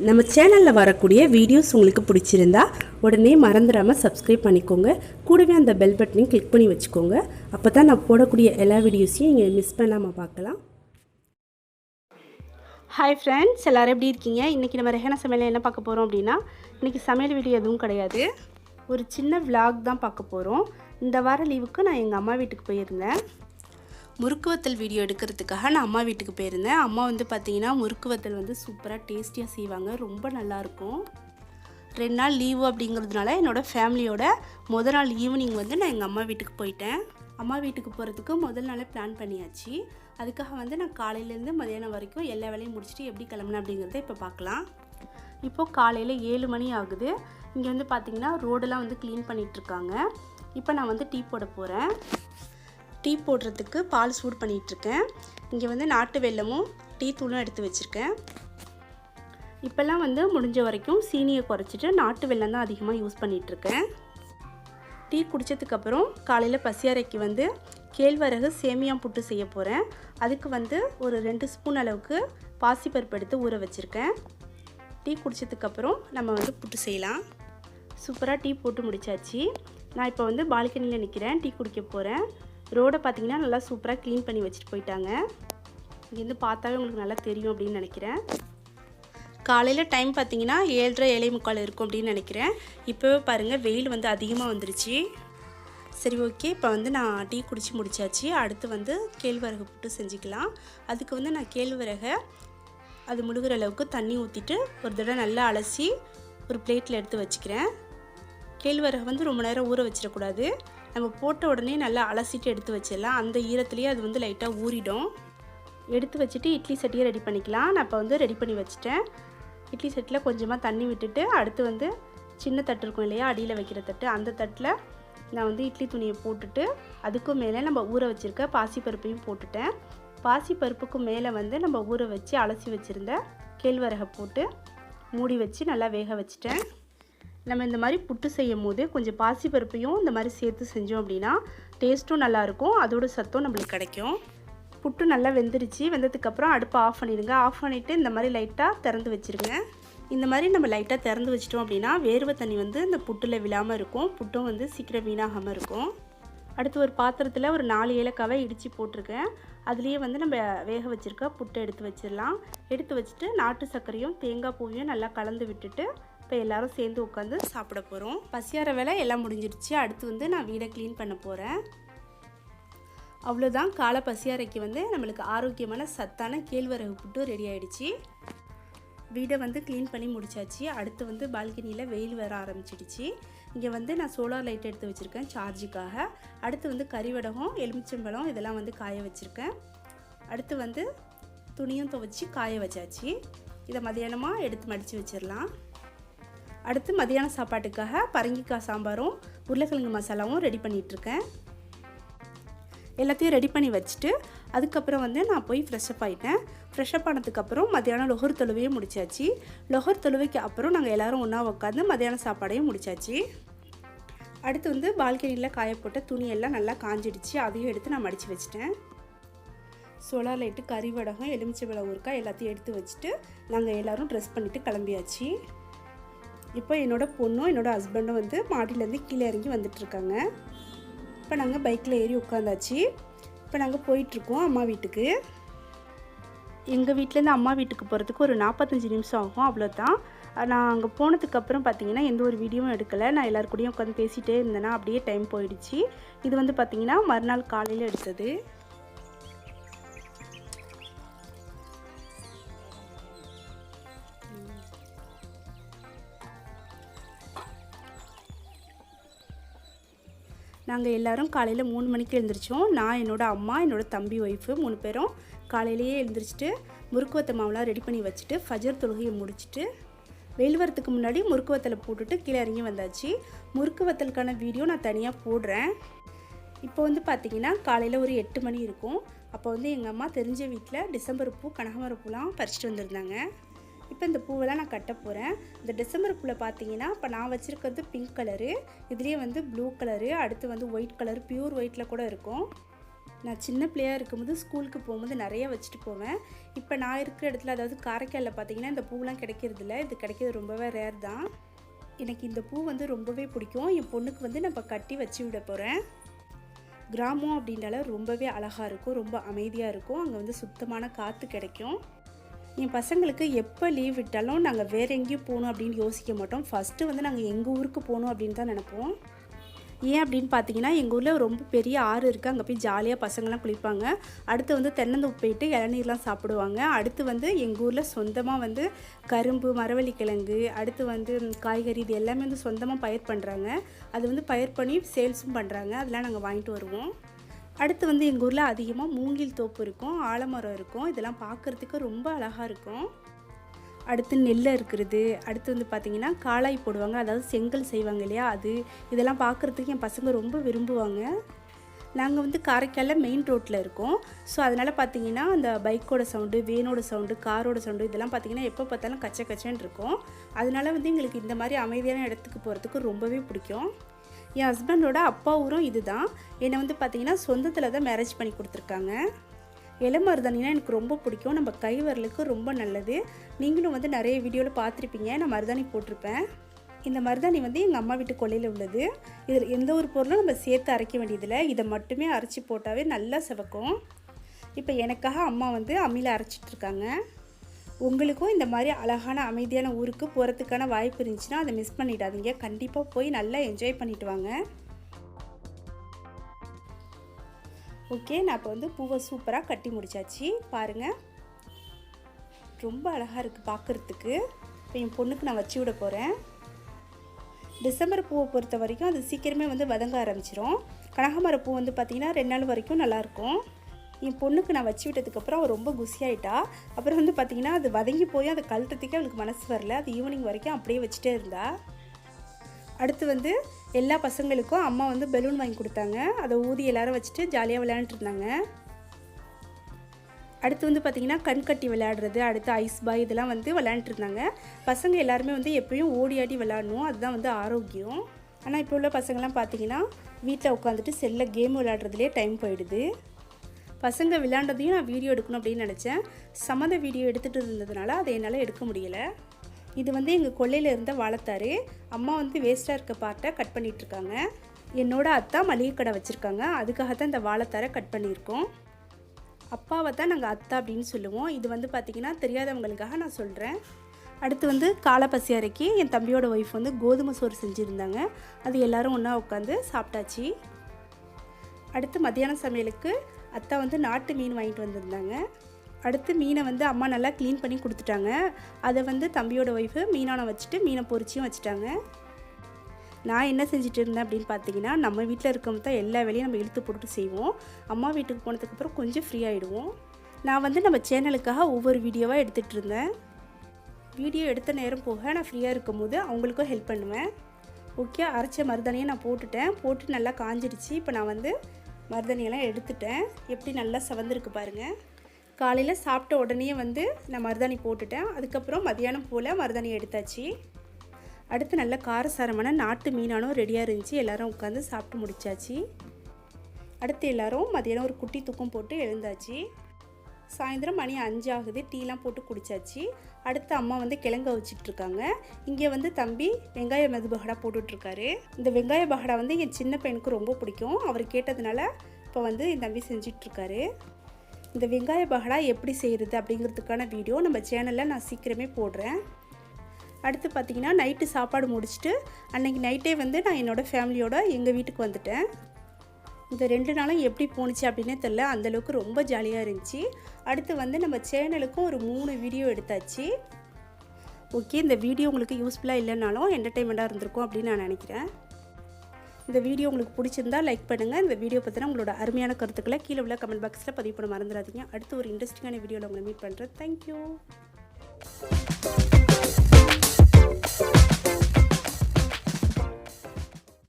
நம்ம சேனலில் வரக்கூடிய வீடியோஸ் உங்களுக்கு பிடிச்சிருந்தா உடனே மறந்துடாமல் சப்ஸ்கிரைப் பண்ணிக்கோங்க. கூடவே அந்த பெல் பட்டனையும் கிளிக் பண்ணி வச்சுக்கோங்க. அப்போ தான் நான் போடக்கூடிய எல்லா வீடியோஸையும் நீங்கள் மிஸ் பண்ணாமல் பார்க்கலாம். ஹாய் ஃப்ரெண்ட்ஸ், எல்லோரும் எப்படி இருக்கீங்க? இன்றைக்கி நம்ம ரெஹானா சமையல் என்ன பார்க்க போகிறோம் அப்படின்னா, இன்றைக்கி சமையல் வீடியோ எதுவும் கிடையாது, ஒரு சின்ன விலாக் தான் பார்க்க போகிறோம். இந்த வார லீவுக்கு நான் எங்கள் அம்மா வீட்டுக்கு போயிருந்தேன். முறுக்கு வத்தல் வீடியோ எடுக்கிறதுக்காக நான் அம்மா வீட்டுக்கு போயிருந்தேன். அம்மா வந்து பார்த்திங்கன்னா முறுக்கு வத்தல் வந்து சூப்பராக டேஸ்டியாக செய்வாங்க, ரொம்ப நல்லாயிருக்கும். 2 நாள் லீவு அப்படிங்கிறதுனால என்னோடய ஃபேமிலியோட முதல் நாள் ஈவினிங் வந்து நான் எங்கள் அம்மா வீட்டுக்கு போயிட்டேன். அம்மா வீட்டுக்கு போகிறதுக்கு முதல் நாளே பிளான் பண்ணியாச்சு. அதுக்காக வந்து நான் காலையிலேருந்து மதியானம் வரைக்கும் எல்லா வேலையும் முடிச்சுட்டு எப்படி கிளம்புனேன் அப்படிங்கிறத இப்போ பார்க்கலாம். இப்போது காலையில் 7 மணி ஆகுது. இங்கே வந்து பார்த்திங்கன்னா ரோடெல்லாம் வந்து க்ளீன் பண்ணிகிட்ருக்காங்க. இப்போ நான் வந்து டீ போட போகிறேன். டீ போடுறதுக்கு பால் சூடு பண்ணிகிட்ருக்கேன். இங்கே வந்து நாட்டு வெல்லமும் டீ தூளும் எடுத்து வச்சுருக்கேன். இப்போல்லாம் வந்து முடிஞ்ச வரைக்கும் சீனியை குறைச்சிட்டு நாட்டு வெல்லம் தான் அதிகமாக யூஸ் பண்ணிகிட்ருக்கேன். டீ குடித்ததுக்கப்புறம் காலையில் பசியாரைக்கு வந்து கேழ்வரகு சேமியா புட்டு செய்ய போகிறேன். அதுக்கு வந்து ஒரு 2 ஸ்பூன் அளவுக்கு பாசிப்பருப்பு எடுத்து ஊற வச்சுருக்கேன். டீ குடித்ததுக்கப்புறம் நம்ம வந்து புட்டு செய்யலாம். சூப்பராக டீ போட்டு முடித்தாச்சு. நான் இப்போ வந்து பால்கனியில் நிற்கிறேன், டீ குடிக்க போகிறேன். ரோடை பார்த்திங்கன்னா நல்லா சூப்பராக க்ளீன் பண்ணி வச்சுட்டு போயிட்டாங்க. இங்கேருந்து பார்த்தாவே உங்களுக்கு நல்லா தெரியும் அப்படின்னு நினைக்கிறேன். காலையில் டைம் பார்த்திங்கன்னா 7:30 7:45 இருக்கும் அப்படின்னு நினைக்கிறேன். இப்போவே பாருங்கள் வெயில் வந்து அதிகமாக வந்துருச்சு. சரி, ஓகே, இப்போ வந்து நான் டீ குடித்து முடித்தாச்சு. அடுத்து வந்து கேழ்வரகு புட்டு செஞ்சுக்கலாம். அதுக்கு வந்து நான் கேழ்வரகை அது முழுகிற அளவுக்கு தண்ணி ஊற்றிட்டு ஒரு தடவை நல்லா அலசி ஒரு பிளேட்டில் எடுத்து வச்சுக்கிறேன். கேழ்வரகு வந்து ரொம்ப நேரம் ஊற வச்சிடக்கூடாது. நம்ம போட்ட உடனே நல்லா அலசிட்டு எடுத்து வச்சிடலாம். அந்த ஈரத்துலேயே அது வந்து லைட்டாக ஊறிடும். எடுத்து வச்சுட்டு இட்லி சட்டியை ரெடி பண்ணிக்கலாம். நான் இப்போ வந்து ரெடி பண்ணி வச்சுட்டேன். இட்லி சட்டியில் கொஞ்சமாக தண்ணி விட்டுட்டு அடுத்து வந்து சின்ன தட்டு இருக்கும் இல்லையா, அடியில் வைக்கிற தட்டு, அந்த தட்டில் நான் வந்து இட்லி துணியை போட்டுட்டு அதுக்கும் மேலே நம்ம ஊற வச்சுருக்க பாசிப்பருப்பையும் போட்டுட்டேன். பாசிப்பருப்புக்கும் மேலே வந்து நம்ம ஊற வச்சு அலசி வச்சுருந்த கேழ்வரகை போட்டு மூடி வச்சு நல்லா வேக வச்சுட்டேன். நம்ம இந்த மாதிரி புட்டு செய்யும் போது கொஞ்சம் பாசிப்பருப்பையும் இந்த மாதிரி சேர்த்து செஞ்சோம் அப்படின்னா டேஸ்ட்டும் நல்லாயிருக்கும், அதோட சத்தும் நம்மளுக்கு கிடைக்கும். புட்டு நல்லா வெந்துருச்சு. வெந்ததுக்கப்புறம் அடுப்பை ஆஃப் பண்ணிடுங்க. ஆஃப் பண்ணிவிட்டு இந்த மாதிரி லைட்டாக திறந்து வச்சுருங்க. இந்த மாதிரி நம்ம லைட்டாக திறந்து வச்சிட்டோம் அப்படின்னா வேர்வை தண்ணி வந்து இந்த புட்டில் விழாமல் இருக்கும், புட்டும் வந்து சீக்கிரம் வீணாகாமல் இருக்கும். அடுத்து ஒரு பாத்திரத்தில் ஒரு 4 ஏலக்காவை இடித்து போட்டிருக்கேன். அதுலேயே வந்து நம்ம வேக வச்சுருக்க புட்டை எடுத்து வச்சிடலாம். எடுத்து வச்சுட்டு நாட்டு சர்க்கரையும் தேங்காய் பூவையும் நல்லா கலந்து விட்டுட்டு இப்போ எல்லோரும் சேர்ந்து உட்காந்து சாப்பிட போகிறோம். பசியார வேலை எல்லாம் முடிஞ்சிடுச்சு. அடுத்து வந்து நான் வீடை க்ளீன் பண்ண போகிறேன். அவ்வளோதான், காலை பசியாரைக்கு வந்து நம்மளுக்கு ஆரோக்கியமான சத்தான கேழ்வரகு புட்டு ரெடி ஆகிடுச்சு. வீடை வந்து க்ளீன் பண்ணி முடிச்சாச்சு. அடுத்து வந்து பால்கனியில் வெயில் வர ஆரம்பிச்சிடுச்சு. இங்கே வந்து நான் சோலார் லைட் எடுத்து வச்சுருக்கேன் சார்ஜுக்காக. அடுத்து வந்து கறிவடகம், எலுமிச்சம்பழம் இதெல்லாம் வந்து காய வச்சுருக்கேன். அடுத்து வந்து துணியும் துவைச்சி காய வச்சாச்சு. இதை மதியானமாக எடுத்து மடித்து வச்சிடலாம். அடுத்து மதியான சாப்பாட்டுக்காக பரங்கிக்காய் சாம்பாரும் உருளைக்கிழங்கு மசாலாவும் ரெடி பண்ணிகிட்ருக்கேன். எல்லாத்தையும் ரெடி பண்ணி வச்சுட்டு அதுக்கப்புறம் வந்து நான் போய் ஃப்ரெஷ்அப் ஆகிட்டேன். ஃப்ரெஷ்அப் ஆனதுக்கப்புறம் மதியானம் லொஹர் தொழுவையும் முடிச்சாச்சு. லொஹர் தொழுவைக்கு அப்புறம் நாங்கள் எல்லோரும் ஒன்றா உட்காந்து மதியான சாப்பாடையும் முடிச்சாச்சு. அடுத்து வந்து பால்கனியில் காயப்போட்ட துணியெல்லாம் நல்லா காஞ்சிடுச்சு. அதையும் எடுத்து நான் மடித்து வச்சுட்டேன். சோலார் லைட்டு, கறிவடகம், எலுமிச்சம்பழம் ஊறுகாய் எல்லாத்தையும் எடுத்து வச்சுட்டு நாங்கள் எல்லோரும் ட்ரெஸ் பண்ணிவிட்டு கிளம்பியாச்சு. இப்போ என்னோடய பொண்ணும் என்னோடய ஹஸ்பண்டும் வந்து மாடியிலேருந்து கீழே இறங்கி வந்துட்டுருக்காங்க. இப்போ நாங்கள் பைக்கில் ஏறி உட்காந்தாச்சு. இப்போ நாங்கள் போயிட்டுருக்கோம் அம்மா வீட்டுக்கு. எங்கள் வீட்டிலேருந்து அம்மா வீட்டுக்கு போகிறதுக்கு ஒரு 45 நிமிஷம் ஆகும், அவ்வளோதான். நான் அங்கே போனதுக்கப்புறம் பார்த்திங்கன்னா எந்த ஒரு வீடியோவும் எடுக்கலை. நான் எல்லோரு கூடயும் உட்காந்து பேசிகிட்டே இருந்தேன்னா அப்படியே டைம் போயிடுச்சு. இது வந்து பார்த்திங்கன்னா மறுநாள் காலையில் எடுத்தது. நாங்கள் எல்லோரும் காலையில் 3 மணிக்கு எழுந்திரிச்சோம். நான், என்னோடய அம்மா, என்னோடய தம்பி ஒய்ஃபு 3 பேரும் காலையிலேயே எழுந்திரிச்சிட்டு முறுக்கு வத்த மாவுலாம் ரெடி பண்ணி வச்சுட்டு ஃபஜர் தொழுகையை முடிச்சுட்டு வெயில் வரத்துக்கு முன்னாடி முறுக்கு வத்தலை போட்டுட்டு கீழே இறங்கி வந்தாச்சு. முறுக்கு வத்தலுக்கான வீடியோ நான் தனியாக போடுறேன். இப்போ வந்து பார்த்திங்கன்னா காலையில் ஒரு 8 மணி இருக்கும். அப்போ வந்து எங்கள் அம்மா தெரிஞ்ச வீட்டில் டிசம்பர் பூ, கனகாமர பூலாம் பறிச்சிட்டு வந்திருந்தாங்க. இப்போ இந்த பூவெல்லாம் நான் கட்ட போகிறேன். இந்த டிசம்பர் பூவில் பார்த்தீங்கன்னா இப்போ நான் வச்சுருக்கிறது பிங்க் கலரு, இதுலேயே வந்து ப்ளூ கலரு, அடுத்து வந்து ஒயிட் கலர், பியூர் ஒயிட்டில் கூட இருக்கும். நான் சின்ன பிள்ளையாக இருக்கும்போது ஸ்கூலுக்கு போகும்போது நிறைய வச்சுட்டு போவேன். இப்போ நான் இருக்கிற இடத்துல, அதாவது காரைக்காலில் பார்த்தீங்கன்னா இந்த பூவெலாம் கிடைக்கிறதில்ல. இது கிடைக்கிறது ரொம்பவே ரேர் தான். எனக்கு இந்த பூ வந்து ரொம்பவே பிடிக்கும். என் பொண்ணுக்கு வந்து நம்ம கட்டி வச்சு விட போகிறேன். கிராமம் அப்படின்றால ரொம்பவே அழகாக இருக்கும், ரொம்ப அமைதியாக இருக்கும். அங்கே வந்து சுத்தமான காற்று கிடைக்கும். என் பசங்களுக்கு எப்போ லீவ் விட்டாலும் நாங்கள் வேறு எங்கேயும் போகணும் அப்படின்னு யோசிக்க மாட்டோம். ஃபஸ்ட்டு வந்து நாங்கள் எங்கள் ஊருக்கு போகணும் அப்படின்னு தான் நினைப்போம். ஏன் அப்படின்னு பார்த்தீங்கன்னா, எங்கள் ஊரில் ரொம்ப பெரிய ஆறு இருக்குது. அங்கே போய் ஜாலியாக பசங்கள்லாம் குளிப்பாங்க. அடுத்து வந்து தென்னந்தோப்பு போயிட்டு இளநீர்லாம் சாப்பிடுவாங்க. அடுத்து வந்து எங்கள் ஊரில் சொந்தமாக வந்து கரும்பு, மரவள்ளிக்கிழங்கு, அடுத்து வந்து காய்கறி, இது எல்லாமே வந்து சொந்தமாக பயிர் பண்ணுறாங்க. அது வந்து பயிர் பண்ணி சேல்ஸும் பண்ணுறாங்க. அதெல்லாம் நாங்கள் வாங்கிட்டு வருவோம். அடுத்து வந்து எங்கள் ஊரில் அதிகமாக மூங்கில் தோப்பு இருக்கும், ஆலமரம் இருக்கும். இதெல்லாம் பார்க்குறதுக்கு ரொம்ப அழகாக இருக்கும். அடுத்து நெல் இருக்கிறது. அடுத்து வந்து பார்த்திங்கன்னா காளாய் போடுவாங்க, அதாவது செங்கல் செய்வாங்க இல்லையா, அது இதெல்லாம் பார்க்குறதுக்கு என் பசங்க ரொம்ப விரும்புவாங்க. நாங்கள் வந்து காரைக்காலில் மெயின் ரோட்டில் இருக்கோம். ஸோ அதனால் பார்த்திங்கன்னா அந்த பைக்கோட சவுண்டு, வேனோட சவுண்டு, காரோட சவுண்டு இதெல்லாம் பார்த்திங்கன்னா எப்போ பார்த்தாலும் கச்ச கச்சன்னு இருக்கும். அதனால் வந்து எங்களுக்கு இந்த மாதிரி அமைதியான இடத்துக்கு போகிறதுக்கு ரொம்பவே பிடிக்கும். என் ஹஸ்பண்டோட அப்பா ஊரும் இது தான். என்னை வந்து பார்த்திங்கன்னா சொந்தத்தில் தான் மேரேஜ் பண்ணி கொடுத்துருக்காங்க. இலை மருதாணினா எனக்கு ரொம்ப பிடிக்கும். நம்ம கை வரலுக்கு ரொம்ப நல்லது. நீங்களும் வந்து நிறைய வீடியோவில் பார்த்துருப்பீங்க, நான் மருதாணி போட்டிருப்பேன். இந்த மருதாணி வந்து எங்கள் அம்மா வீட்டு கொல்லையில் உள்ளது. இதில் எந்த ஒரு பொருளும் நம்ம சேர்த்து அரைக்க வேண்டியதில்லை. இதை மட்டுமே அரைச்சி போட்டாவே நல்லா சிவக்கும். இப்போ எனக்காக அம்மா வந்து அம்மியில் அரைச்சிட்ருக்காங்க. உங்களுக்கும் இந்த மாதிரி அழகான அமைதியான ஊருக்கு போகிறதுக்கான வாய்ப்பு இருந்துச்சுன்னா அதை மிஸ் பண்ணிடாதீங்க. கண்டிப்பாக போய் நல்லா என்ஜாய் பண்ணிட்டு வாங்க. ஓகே, நான் இப்போ வந்து பூவை சூப்பராக கட்டி முடிச்சாச்சு. பாருங்கள், ரொம்ப அழகாக இருக்குது பார்க்குறதுக்கு. இப்போ என் பொண்ணுக்கு நான் வச்சு விட போகிறேன். டிசம்பர் பூவை பொறுத்த வரைக்கும் அது சீக்கிரமே வந்து வதங்க ஆரம்பிச்சிடும். கனகாமர பூ வந்து பார்த்திங்கன்னா 2 நாள் வரைக்கும் நல்லாயிருக்கும். என் பொண்ணுக்கு நான் வச்சு விட்டதுக்கப்புறம் அவள் ரொம்ப குசியாயிட்டா. அப்புறம் வந்து பார்த்திங்கன்னா அது வதங்கி போய் அதை கழட்டுறதுக்கே அவளுக்கு மனசு வரல. அது ஈவினிங் வரைக்கும் அப்படியே வச்சுட்டே இருந்தா. அடுத்து வந்து எல்லா பசங்களுக்கும் அம்மா வந்து பலூன் வாங்கி கொடுத்தாங்க. அதை ஊதி எல்லோரும் வச்சுட்டு ஜாலியாக விளையாண்டுட்டு இருந்தாங்க. அடுத்து வந்து பார்த்திங்கன்னா கண் கட்டி விளையாடுறது, அடுத்து ஐஸ் பாய் இதெல்லாம் வந்து விளையாண்டுட்டு இருந்தாங்க. பசங்க எல்லாருமே வந்து எப்பயும் ஓடி ஆடி விளையாடணும், அதுதான் வந்து ஆரோக்கியம். ஆனால் இப்போ உள்ள பசங்கள்லாம் பார்த்திங்கன்னா வீட்டில் உட்காந்துட்டு செல்லில் கேம் விளையாடுறதுலேயே டைம் போயிடுது. பசங்க விளையாண்டதையும் நான் வீடியோ எடுக்கணும் அப்படின்னு நினச்சேன். சம்மத வீடியோ எடுத்துகிட்டு இருந்ததுனால அதை என்னால் எடுக்க முடியலை. இது வந்து எங்கள் கொல்லையில் இருந்த வாழைத்தாரு. அம்மா வந்து வேஸ்ட்டாக இருக்க பார்ட்டை கட் பண்ணிகிட்ருக்காங்க. என்னோட அத்தா மளிகை கடை வச்சுருக்காங்க, அதுக்காக தான் இந்த வாழைத்தாரை கட் பண்ணியிருக்கோம். அப்பாவை தான் நாங்கள் அத்தா அப்படின்னு சொல்லுவோம். இது வந்து பார்த்திங்கன்னா தெரியாதவங்களுக்காக நான் சொல்கிறேன். அடுத்து வந்து காலைப்பசி அரைக்கி என் தம்பியோட ஒய்ஃப் வந்து கோதுமை சோறு செஞ்சுருந்தாங்க. அது எல்லோரும் ஒன்றா உட்காந்து சாப்பிட்டாச்சு. அடுத்து மத்தியான சமையலுக்கு அத்தா வந்து நாட்டு மீன் வாங்கிட்டு வந்திருந்தாங்க. அடுத்து மீனை வந்து அம்மா நல்லா க்ளீன் பண்ணி கொடுத்துட்டாங்க. அதை வந்து தம்பியோட ஒய்ஃபு மீனான வச்சுட்டு மீனை பொரிச்சியும் வச்சுட்டாங்க. நான் என்ன செஞ்சுட்டு இருந்தேன் அப்படின்னு பார்த்தீங்கன்னா, நம்ம வீட்டில் இருக்கவங்க தான் எல்லா வேலையும் நம்ம இழுத்து போட்டு செய்வோம். அம்மா வீட்டுக்கு போனதுக்கப்புறம் கொஞ்சம் ஃப்ரீ ஆகிடுவோம். நான் வந்து நம்ம சேனலுக்காக ஒவ்வொரு வீடியோவாக எடுத்துகிட்டு இருந்தேன். வீடியோ எடுத்த நேரம் போக நான் ஃப்ரீயாக இருக்கும் போது அவங்களுக்கும் ஹெல்ப் பண்ணுவேன். ஓகே, அரைச்ச மருதாணியை நான் போட்டு நல்லா காஞ்சிடுச்சு. இப்போ நான் வந்து மருதாணியெல்லாம் எடுத்துட்டேன். எப்படி நல்லா செவந்திருக்கு பாருங்கள். காலையில் சாப்பிட்ட உடனே வந்து நான் மருதாணி போட்டுட்டேன். அதுக்கப்புறம் மதியானம் போல் மருதாணியை எடுத்தாச்சு. அடுத்து நல்ல காரசாரமான நாட்டு மீனானும் ரெடியாக இருந்துச்சு. எல்லோரும் உட்காந்து சாப்பிட்டு முடிச்சாச்சு. அடுத்து எல்லோரும் மதியானம் ஒரு குட்டி தூக்கம் போட்டு எழுந்தாச்சு. சாயந்தரம் மணி 5 ஆகுது. டீலாம் போட்டு குடித்தாச்சு. அடுத்து அம்மா வந்து கிழங்க வச்சிட்ருக்காங்க. இங்கே வந்து தம்பி வெங்காய மெது பகடா போட்டுட்ருக்காரு. இந்த வெங்காய பகடா வந்து என் சின்ன பையனுக்கு ரொம்ப பிடிக்கும். அவர் கேட்டதுனால இப்போ வந்து என் தம்பி செஞ்சிட்ருக்காரு. இந்த வெங்காய பகடா எப்படி செய்கிறது அப்படிங்கிறதுக்கான வீடியோ நம்ம சேனலில் நான் சீக்கிரமே போடுறேன். அடுத்து பார்த்திங்கன்னா நைட்டு சாப்பாடு முடிச்சுட்டு அன்றைக்கி நைட்டே வந்து நான் என்னோடய ஃபேமிலியோட எங்கள் வீட்டுக்கு வந்துட்டேன். இந்த 2 நாளும் எப்படி போணுச்சு அப்படின்னே தெரில, அந்தளவுக்கு ரொம்ப ஜாலியாக இருந்துச்சு. அடுத்து வந்து நம்ம சேனலுக்கும் ஒரு 3 வீடியோ எடுத்தாச்சு. ஓகே, இந்த வீடியோ உங்களுக்கு யூஸ்ஃபுல்லாக இல்லைனாலும் என்டர்டெயின்மெண்ட்டாக இருந்திருக்கும் அப்படின்னு நான் நினைக்கிறேன். இந்த வீடியோ உங்களுக்கு பிடிச்சிருந்தால் லைக் பண்ணுங்கள். இந்த வீடியோ பற்றினா உங்களோட அருமையான கருத்துக்களை கீழே உள்ள கமெண்ட் பாக்ஸில் பதிவு பண்ண மறந்துடாதீங்க. அடுத்து ஒரு இன்ட்ரெஸ்டிங்கான வீடியோவில் உங்களை மீட் பண்ணுறேன். தேங்க்யூ.